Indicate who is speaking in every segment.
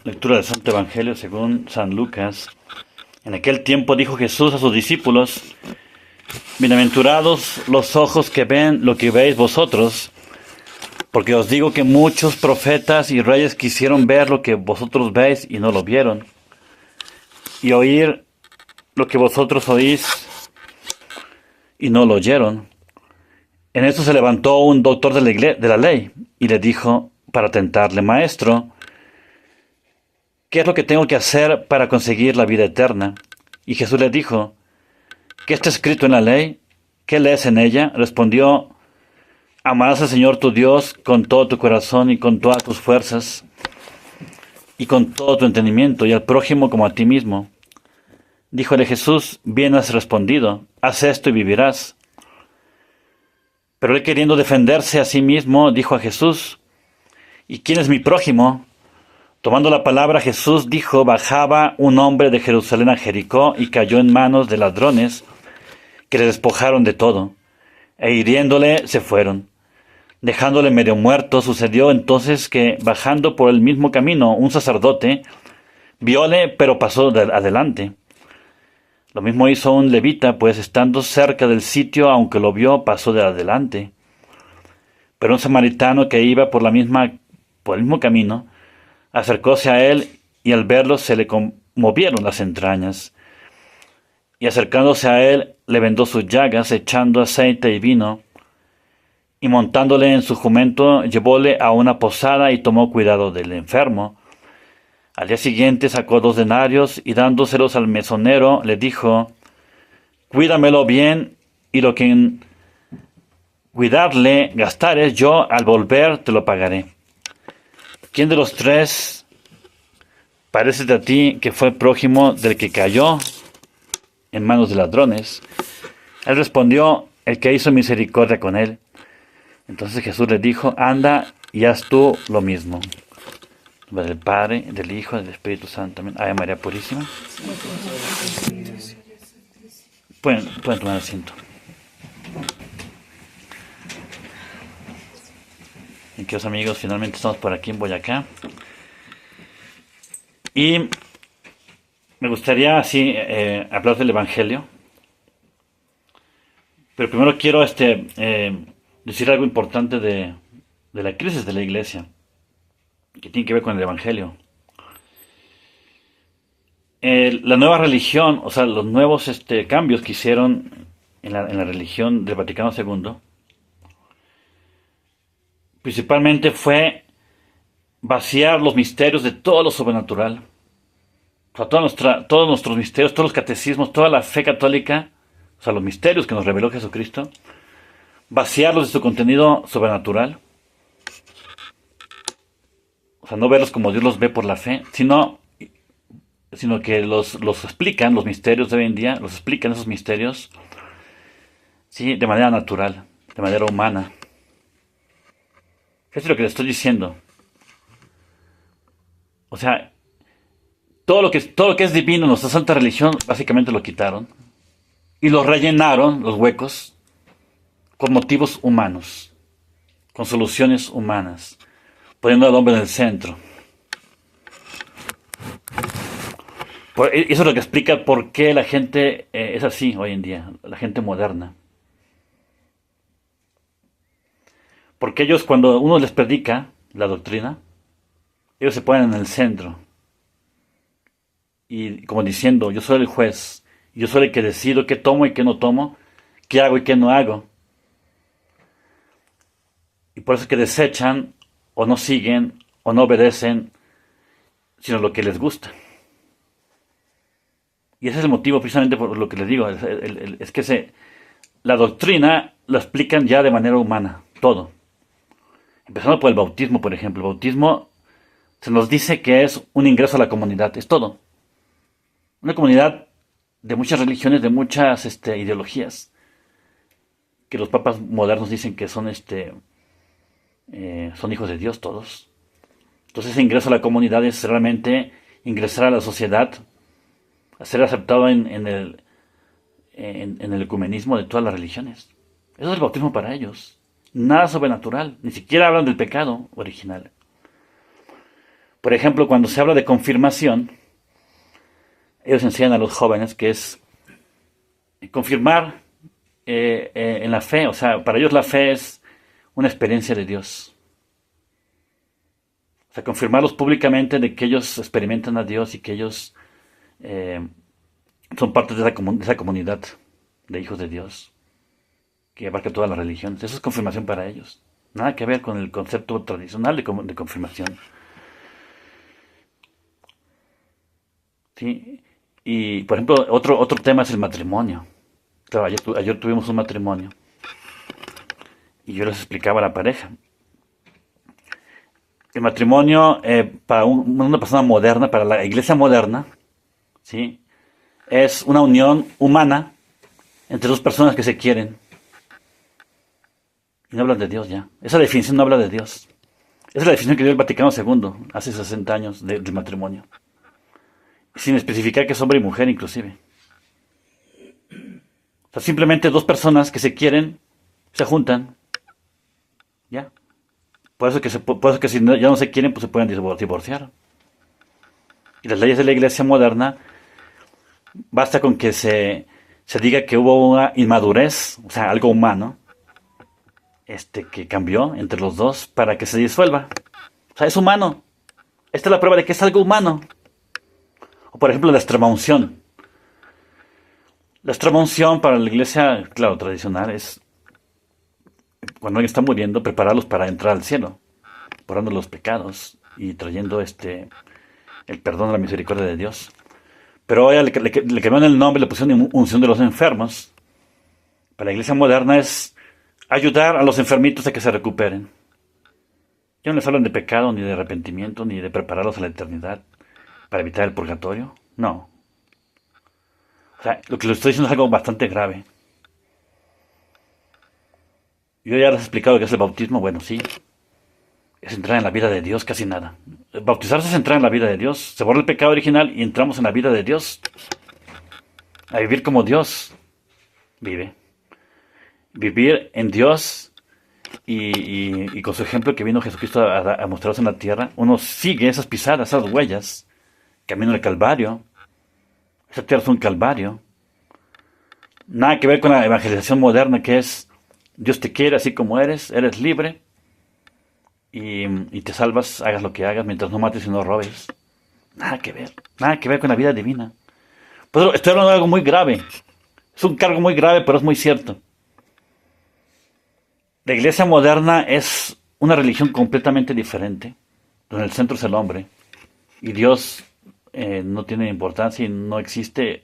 Speaker 1: Lectura del Santo Evangelio según San Lucas. En aquel tiempo dijo Jesús a sus discípulos: Bienaventurados los ojos que ven lo que veis vosotros, porque os digo que muchos profetas y reyes quisieron ver lo que vosotros veis y no lo vieron, y oír lo que vosotros oís y no lo oyeron. En esto se levantó un doctor de la ley y le dijo para tentarle: Maestro, ¿qué es lo que tengo que hacer para conseguir la vida eterna? Y Jesús le dijo: ¿qué está escrito en la ley? ¿Qué lees en ella? Respondió: amarás al Señor tu Dios con todo tu corazón y con todas tus fuerzas y con todo tu entendimiento, y al prójimo como a ti mismo. Díjole Jesús: bien has respondido, haz esto y vivirás. Pero él, queriendo defenderse a sí mismo, dijo a Jesús: ¿y quién es mi prójimo? Tomando la palabra, Jesús dijo: bajaba un hombre de Jerusalén a Jericó y cayó en manos de ladrones que le despojaron de todo, e hiriéndole se fueron. Dejándole medio muerto, sucedió entonces que, bajando por el mismo camino, un sacerdote vióle, pero pasó adelante. Lo mismo hizo un levita, pues estando cerca del sitio, aunque lo vio, pasó de adelante. Pero un samaritano que iba por el mismo camino, acercóse a él, y al verlo se le conmovieron las entrañas. Y acercándose a él, le vendó sus llagas, echando aceite y vino, y montándole en su jumento, llevóle a una posada y tomó cuidado del enfermo. Al día siguiente sacó 2 denarios, y dándoselos al mesonero, le dijo: cuídamelo bien, y lo que en cuidarle gastares, yo al volver te lo pagaré. ¿Quién de los 3 parece a ti que fue prójimo del que cayó en manos de ladrones? Él respondió: el que hizo misericordia con él. Entonces Jesús le dijo: anda y haz tú lo mismo. En nombre del Padre, del Hijo y del Espíritu Santo. Amén. Ave María Purísima. Pueden tomar asiento. Y queridos amigos, finalmente estamos por aquí en Boyacá. Y me gustaría así hablar del Evangelio. Pero primero quiero decir algo importante de la crisis de la Iglesia, que tiene que ver con el Evangelio. La nueva religión, o sea, los nuevos cambios que hicieron en la religión del Vaticano II, principalmente fue vaciar los misterios de todo lo sobrenatural. O sea, todos nuestros misterios, todos los catecismos, toda la fe católica, o sea, los misterios que nos reveló Jesucristo, vaciarlos de su contenido sobrenatural. O sea, no verlos como Dios los ve por la fe, sino que los explican, los misterios de hoy en día, los explican esos misterios, sí, de manera natural, de manera humana. Eso es lo que le estoy diciendo. O sea, todo lo que es divino en nuestra santa religión, básicamente lo quitaron y lo rellenaron, los huecos, con motivos humanos, con soluciones humanas, poniendo al hombre en el centro. Eso es lo que explica por qué la gente es así hoy en día, la gente moderna. Porque ellos, cuando uno les predica la doctrina, ellos se ponen en el centro. Y como diciendo: yo soy el juez, yo soy el que decido qué tomo y qué no tomo, qué hago y qué no hago. Y por eso es que desechan, o no siguen, o no obedecen, sino lo que les gusta. Y ese es el motivo, precisamente por lo que les digo, es que la doctrina la explican ya de manera humana, todo. Empezando por el bautismo, por ejemplo. El bautismo se nos dice que es un ingreso a la comunidad, es todo. Una comunidad de muchas religiones, de muchas ideologías, que los papas modernos dicen que son hijos de Dios todos. Entonces ese ingreso a la comunidad es realmente ingresar a la sociedad, a ser aceptado en el ecumenismo de todas las religiones. Eso es el bautismo para ellos. Nada sobrenatural, ni siquiera hablan del pecado original. Por ejemplo, cuando se habla de confirmación, ellos enseñan a los jóvenes que es confirmar en la fe. O sea, para ellos la fe es una experiencia de Dios. O sea, confirmarlos públicamente de que ellos experimentan a Dios y que ellos son parte de esa comunidad de hijos de Dios que abarca todas las religiones. Eso es confirmación para ellos. Nada que ver con el concepto tradicional de confirmación. ¿Sí? Y, por ejemplo, otro tema es el matrimonio. Claro, ayer tuvimos un matrimonio y yo les explicaba a la pareja. El matrimonio para una persona moderna, para la iglesia moderna, ¿sí? Es una unión humana entre dos personas que se quieren. Y no hablan de Dios ya. Esa definición no habla de Dios. Esa es la definición que dio el Vaticano II hace 60 años del matrimonio. Sin especificar que es hombre y mujer inclusive. O sea, simplemente dos personas que se quieren, se juntan. Ya. Por eso que si ya no se quieren, pues se pueden divorciar. Y las leyes de la iglesia moderna, basta con que se diga que hubo una inmadurez, o sea, algo humano, que cambió entre los dos para que se disuelva. O sea, es humano. Esta es la prueba de que es algo humano. O por ejemplo, la extremaunción. La extremaunción para la iglesia, claro, tradicional, es cuando alguien está muriendo, prepararlos para entrar al cielo, borrando los pecados y trayendo el perdón, la misericordia de Dios. Pero hoy le cambiaron el nombre, le pusieron unción de los enfermos. Para la iglesia moderna es ayudar a los enfermitos a que se recuperen. Ya no les hablan de pecado, ni de arrepentimiento, ni de prepararlos a la eternidad para evitar el purgatorio. No. O sea, lo que les estoy diciendo es algo bastante grave. Yo ya les he explicado qué es el bautismo. Bueno, sí. Es entrar en la vida de Dios, casi nada. Bautizarse es entrar en la vida de Dios. Se borra el pecado original y entramos en la vida de Dios. A vivir como Dios vive. Vivir en Dios y con su ejemplo que vino Jesucristo a mostrarse en la tierra. Uno sigue esas pisadas, esas huellas. Camino del Calvario. Esa tierra es un Calvario. Nada que ver con la evangelización moderna que es Dios te quiere así como eres libre y te salvas, hagas lo que hagas mientras no mates y no robes. Nada que ver con la vida divina. Pues estoy hablando de algo muy grave. Es un cargo muy grave, pero es muy cierto. La iglesia moderna es una religión completamente diferente, donde el centro es el hombre y Dios no tiene importancia y no existe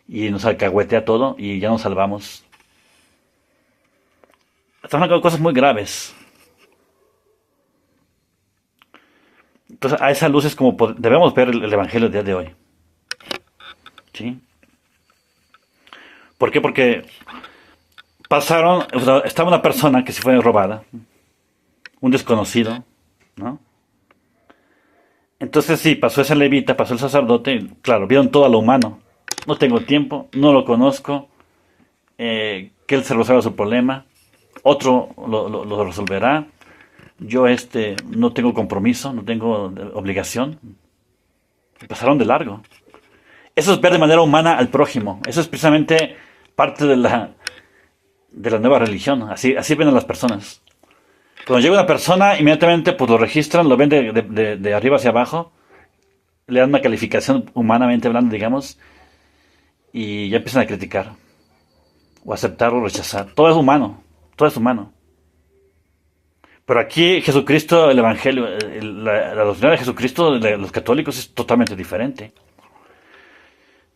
Speaker 1: y nos alcahuetea todo y ya nos salvamos. Estamos hablando de cosas muy graves. Entonces, a esa luz es como debemos ver el Evangelio del día de hoy. ¿Sí? ¿Por qué? Porque estaba una persona que se fue robada, un desconocido, ¿no? Entonces sí, pasó ese levita, pasó el sacerdote, claro, vieron todo a lo humano. No tengo tiempo, no lo conozco, que él se resuelva su problema, otro lo resolverá. Yo no tengo compromiso, no tengo obligación. Y pasaron de largo. Eso es ver de manera humana al prójimo. Eso es precisamente parte de la nueva religión. Así ven a las personas. Cuando llega una persona, inmediatamente pues lo registran, lo ven de arriba hacia abajo, le dan una calificación humanamente hablando, digamos, y ya empiezan a criticar, o aceptar o rechazar. Todo es humano, todo es humano. Pero aquí Jesucristo, el Evangelio, la doctrina de Jesucristo, de los católicos, es totalmente diferente.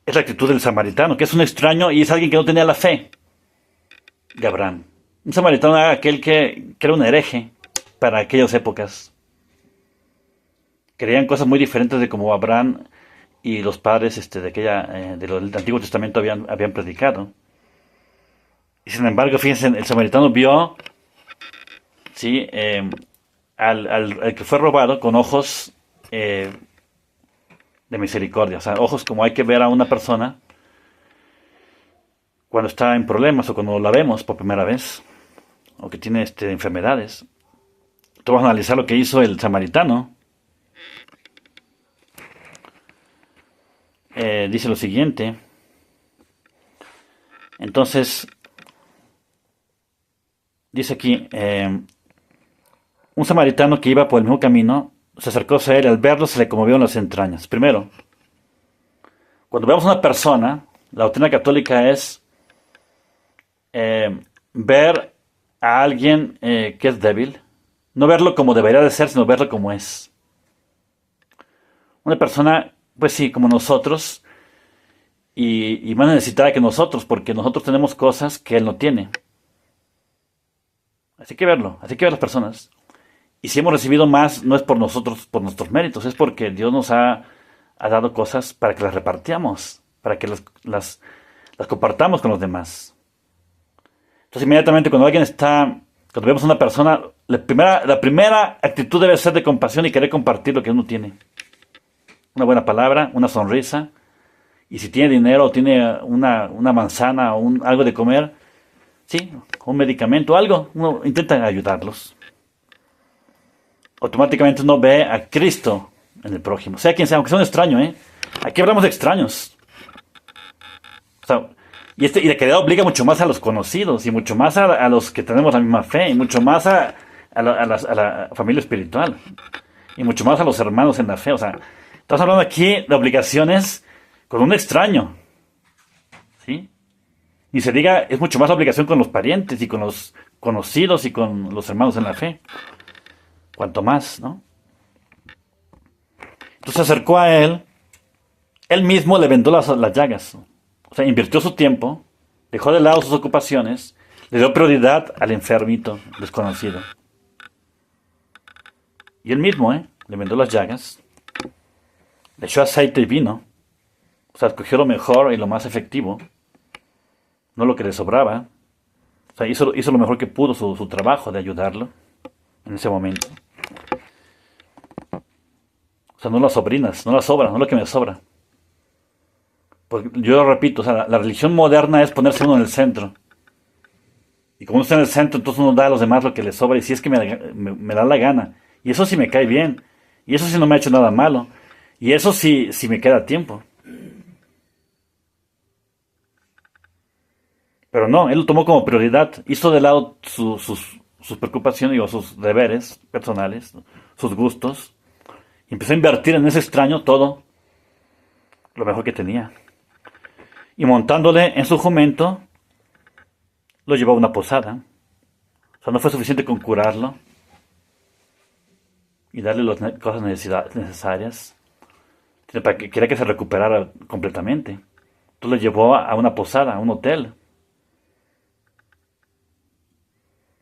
Speaker 1: Es la actitud del samaritano, que es un extraño y es alguien que no tenía la fe de Abraham. Un samaritano era aquel que era un hereje para aquellas épocas. Creían cosas muy diferentes de como Abraham y los padres del Antiguo Testamento habían predicado. Y sin embargo, fíjense, el samaritano vio, ¿sí? Al que fue robado con ojos de misericordia. O sea, ojos como hay que ver a una persona cuando está en problemas o cuando la vemos por primera vez, o que tiene enfermedades. Tú vas a analizar lo que hizo el samaritano. dice lo siguiente. Entonces, dice aquí, un samaritano que iba por el mismo camino se acercó a él y al verlo se le conmovieron las entrañas. Primero, cuando vemos a una persona, la doctrina católica es ver a alguien que es débil, no verlo como debería de ser, sino verlo como es. Una persona, pues sí, como nosotros, y más necesitada que nosotros, porque nosotros tenemos cosas que él no tiene. Así que verlo, así que ver a las personas. Y si hemos recibido más, no es por nosotros, por nuestros méritos, es porque Dios nos ha dado cosas para que las repartamos, para que las compartamos con los demás. Entonces, inmediatamente cuando vemos a una persona, la primera actitud debe ser de compasión y querer compartir lo que uno tiene. Una buena palabra, una sonrisa, y si tiene dinero o tiene una manzana o algo de comer, sí, un medicamento, algo, uno intenta ayudarlos. Automáticamente uno ve a Cristo en el prójimo, sea quien sea, aunque sea un extraño, ¿eh? Aquí hablamos de extraños. O sea, y la caridad obliga mucho más a los conocidos, y mucho más a los que tenemos la misma fe, y mucho más a la familia espiritual, y mucho más a los hermanos en la fe. O sea, estamos hablando aquí de obligaciones con un extraño, ¿sí? Y se diga, es mucho más la obligación con los parientes, y con los conocidos, y con los hermanos en la fe. Cuanto más, ¿no? Entonces se acercó a él mismo le vendó las llagas. O sea, invirtió su tiempo, dejó de lado sus ocupaciones, le dio prioridad al enfermito desconocido. Y él mismo, le vendó las llagas, le echó aceite y vino. O sea, escogió lo mejor y lo más efectivo, no lo que le sobraba. O sea, hizo lo mejor que pudo su trabajo de ayudarlo en ese momento. O sea, no las sobrinas, no las sobra, no lo que me sobra. Porque yo lo repito, o sea, la religión moderna es ponerse uno en el centro. Y como uno está en el centro, entonces uno da a los demás lo que les sobra. Y si es que me da la gana. Y eso sí me cae bien. Y eso sí no me ha hecho nada malo. Y eso sí me queda tiempo. Pero no, él lo tomó como prioridad. Hizo de lado sus preocupaciones o sus deberes personales, sus gustos. Y empezó a invertir en ese extraño todo lo mejor que tenía. Y montándole en su jumento, lo llevó a una posada. O sea, no fue suficiente con curarlo y darle las cosas necesarias, sino para que quería que se recuperara completamente. Entonces lo llevó a una posada, a un hotel.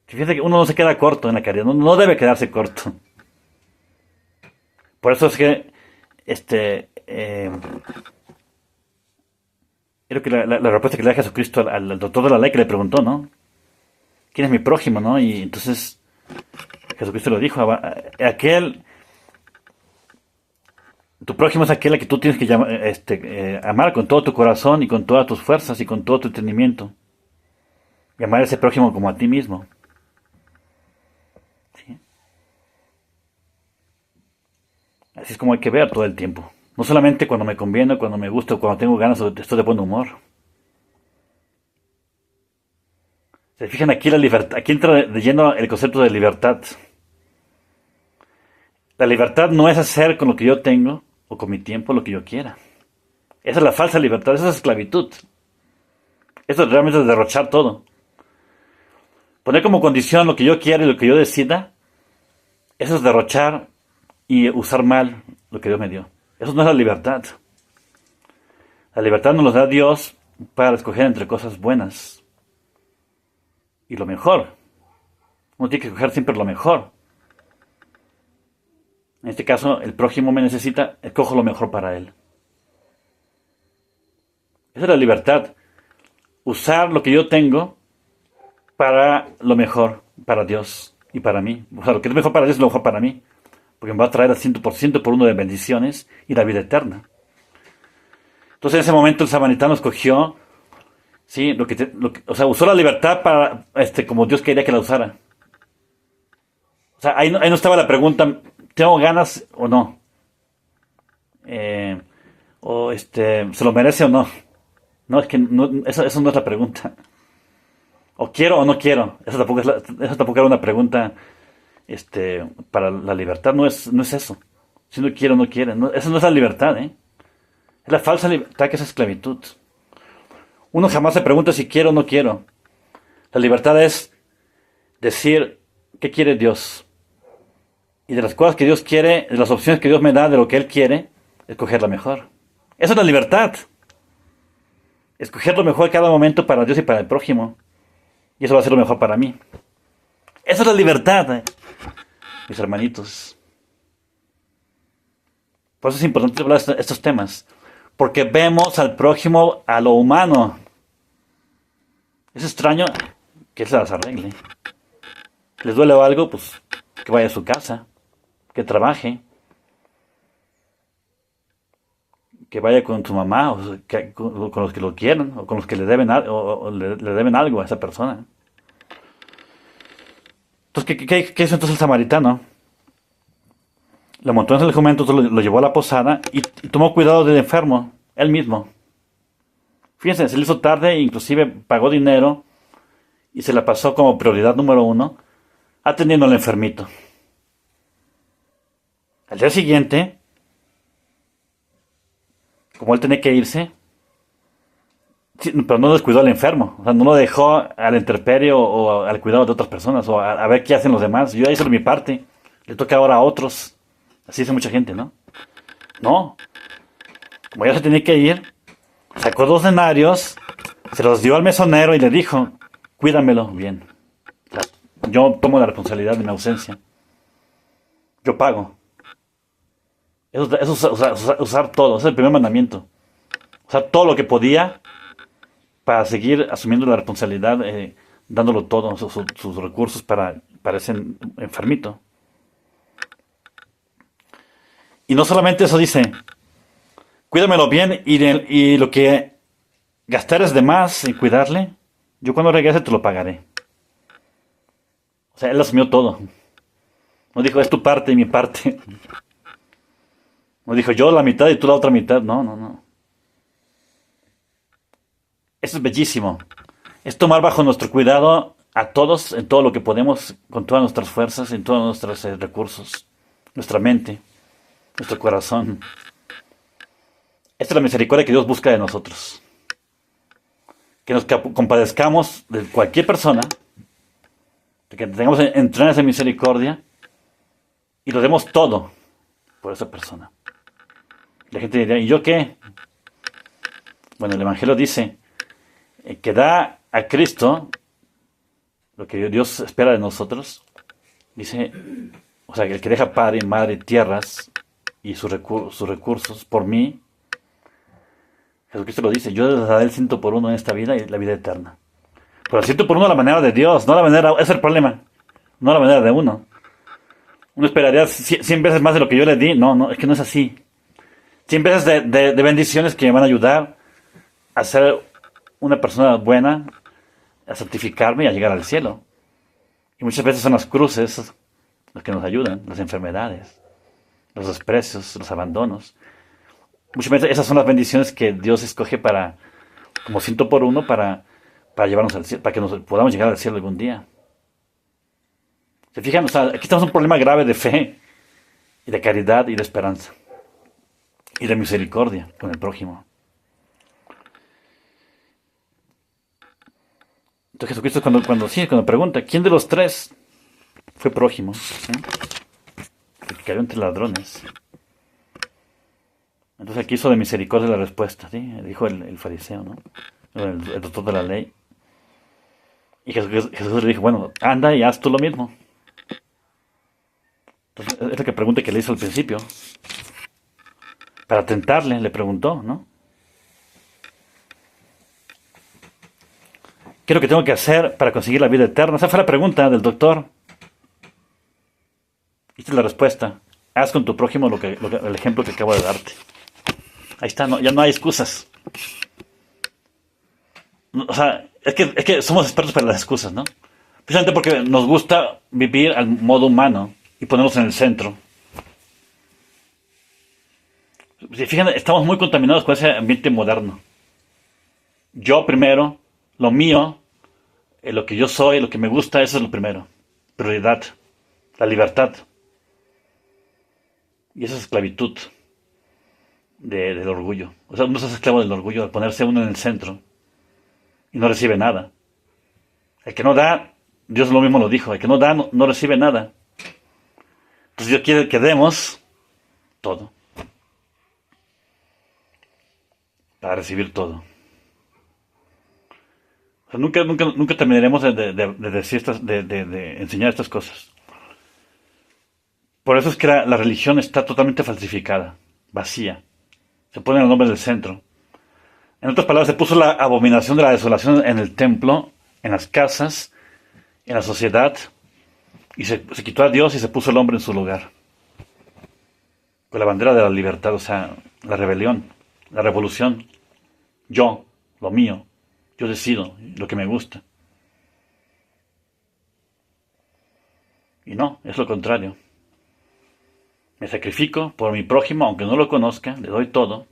Speaker 1: Fíjate que uno no se queda corto en la caridad, no debe quedarse corto. Por eso es que creo que la respuesta que le da Jesucristo al doctor de la ley que le preguntó, ¿no? ¿Quién es mi prójimo, no? Y entonces Jesucristo le dijo, tu prójimo es aquel a que tú tienes que amar con todo tu corazón y con todas tus fuerzas y con todo tu entendimiento. Y amar a ese prójimo como a ti mismo. ¿Sí? Así es como hay que ver todo el tiempo. No solamente cuando me conviene, cuando me gusta, cuando tengo ganas o estoy de buen humor. Se fijan aquí la libertad, aquí entra de lleno el concepto de libertad. La libertad no es hacer con lo que yo tengo o con mi tiempo lo que yo quiera. Esa es la falsa libertad, esa es esclavitud. Eso realmente es derrochar todo. Poner como condición lo que yo quiera y lo que yo decida, eso es derrochar y usar mal lo que Dios me dio. Eso no es la libertad. La libertad nos la da Dios para escoger entre cosas buenas y lo mejor. Uno tiene que escoger siempre lo mejor. En este caso, el prójimo me necesita, escojo lo mejor para él. Esa es la libertad. Usar lo que yo tengo para lo mejor, para Dios y para mí. O sea, lo que es mejor para Dios es lo mejor para mí. Porque me va a traer al 100% por uno de bendiciones y la vida eterna. Entonces en ese momento el samaritano escogió, ¿sí? O sea, usó la libertad para, como Dios quería que la usara. O sea, ahí no estaba la pregunta, ¿tengo ganas o no? O ¿se lo merece o no? No, es que eso no es la pregunta. O quiero o no quiero. Esa tampoco era una pregunta para la libertad. No es eso. Si no quiere o no quiere. No, eso no es la libertad, ¿eh? Es la falsa libertad que es esclavitud. Uno jamás se pregunta si quiero o no quiero. La libertad es decir qué quiere Dios. Y de las cosas que Dios quiere, de las opciones que Dios me da, de lo que Él quiere, escoger la mejor. Esa es la libertad. Escoger lo mejor cada momento para Dios y para el prójimo. Y eso va a ser lo mejor para mí. Esa es la libertad, mis hermanitos. Por eso es importante hablar de estos temas. Porque vemos al prójimo a lo humano. Es extraño que Él se las arregle. ¿Les duele algo? Pues que vaya a su casa. Que trabaje. Que vaya con su mamá, o con los que lo quieren, o con los que le deben, o le deben algo a esa persona. Entonces, ¿qué hizo entonces el samaritano? Lo montó en el jumento, lo llevó a la posada y tomó cuidado del enfermo, él mismo. Fíjense, se le hizo tarde, inclusive pagó dinero y se la pasó como prioridad número 1, atendiendo al enfermito. Al día siguiente, como él tenía que irse, sí, pero no descuidó al enfermo, o sea, no lo dejó al intemperie o al cuidado de otras personas, o a ver qué hacen los demás. Yo ya hice mi parte, le toca ahora a otros. Así dice mucha gente, ¿no? No, como ya se tenía que ir, sacó 2 denarios, se los dio al mesonero y le dijo, cuídamelo bien. O sea, yo tomo la responsabilidad de mi ausencia. Yo pago. Eso es usar todo, ese es el primer mandamiento. Usar todo lo que podía para seguir asumiendo la responsabilidad, dándolo todo, sus recursos para ese enfermito. Y no solamente eso dice, cuídamelo bien y lo que gastares de más en cuidarle, yo cuando regrese te lo pagaré. O sea, él asumió todo. No dijo, es tu parte y mi parte. No dijo, yo la mitad y tú la otra mitad. No, no, no. Eso es bellísimo. Es tomar bajo nuestro cuidado a todos en todo lo que podemos, con todas nuestras fuerzas, en todos nuestros recursos, nuestra mente, nuestro corazón. Esta es la misericordia que Dios busca de nosotros. Que nos compadezcamos de cualquier persona, de que tengamos entrenar esa misericordia y lo demos todo por esa persona. La gente diría, ¿y yo qué? Bueno, el Evangelio dice que da a Cristo lo que Dios espera de nosotros. Dice, o sea, el que deja padre, madre, tierras y sus recursos por mí, Jesucristo lo dice, yo les daré el 100 por 1 en esta vida y la vida eterna. Pero el 100 por 1 a la manera de Dios, no a la manera, ese es el problema, no a la manera de uno. Uno esperaría 100 veces más de lo que yo le di, no, es que no es así. 100 veces de bendiciones que me van a ayudar a ser una persona buena, a santificarme y a llegar al cielo. Y muchas veces son las cruces los que nos ayudan, las enfermedades, los desprecios, los abandonos. Muchas veces esas son las bendiciones que Dios escoge como 100 por 1 para llevarnos al cielo, para que nos podamos llegar al cielo algún día. ¿Se fijan? O sea, aquí estamos en un problema grave de fe, y de caridad, y de esperanza, y de misericordia con el prójimo. Entonces Jesucristo cuando pregunta, ¿quién de los 3 fue prójimo? ¿Sí? El que cayó entre ladrones. Entonces aquí hizo de misericordia la respuesta, ¿sí? Dijo el fariseo, ¿no? El doctor de la ley. Y Jesús le dijo, bueno, anda y haz tú lo mismo. Entonces es la que pregunta que le hizo al principio. Para tentarle, le preguntó, ¿no? ¿Qué es lo que tengo que hacer para conseguir la vida eterna? Esa fue la pregunta del doctor. Esta es la respuesta. Haz con tu prójimo el ejemplo que acabo de darte. Ahí está, ya no hay excusas. O sea, es que somos expertos para las excusas, ¿no? Precisamente porque nos gusta vivir al modo humano y ponernos en el centro. Si fijan, estamos muy contaminados con ese ambiente moderno. Yo primero, lo mío, lo que yo soy, lo que me gusta, eso es lo primero. Prioridad, la libertad. Y esa es esclavitud del orgullo. O sea, uno se hace esclavo del orgullo al ponerse uno en el centro y no recibe nada. El que no da, Dios lo mismo lo dijo, el que no da no recibe nada. Entonces Dios quiere que demos todo para recibir todo. O sea, nunca terminaremos de decir de enseñar estas cosas. Por eso es que la religión está totalmente falsificada, vacía. Se pone el nombre del centro. En otras palabras, se puso la abominación de la desolación en el templo, en las casas, en la sociedad, y se quitó a Dios y se puso el hombre en su lugar. Con la bandera de la libertad, o sea, la rebelión, la revolución. Yo, lo mío, yo decido lo que me gusta. Y no, es lo contrario. Me sacrifico por mi prójimo, aunque no lo conozca, le doy todo,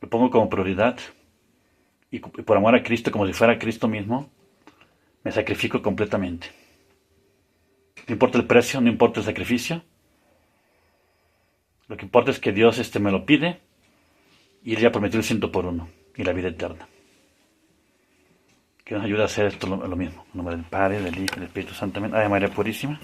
Speaker 1: lo pongo como prioridad, y por amor a Cristo, como si fuera Cristo mismo, me sacrifico completamente. No importa el precio, no importa el sacrificio, lo que importa es que Dios me lo pide, y Él ya prometió el 100 por 1, y la vida eterna. Que nos ayude a hacer esto lo mismo. En nombre del Padre, del Hijo y del Espíritu Santo. Amén. Ave María Purísima.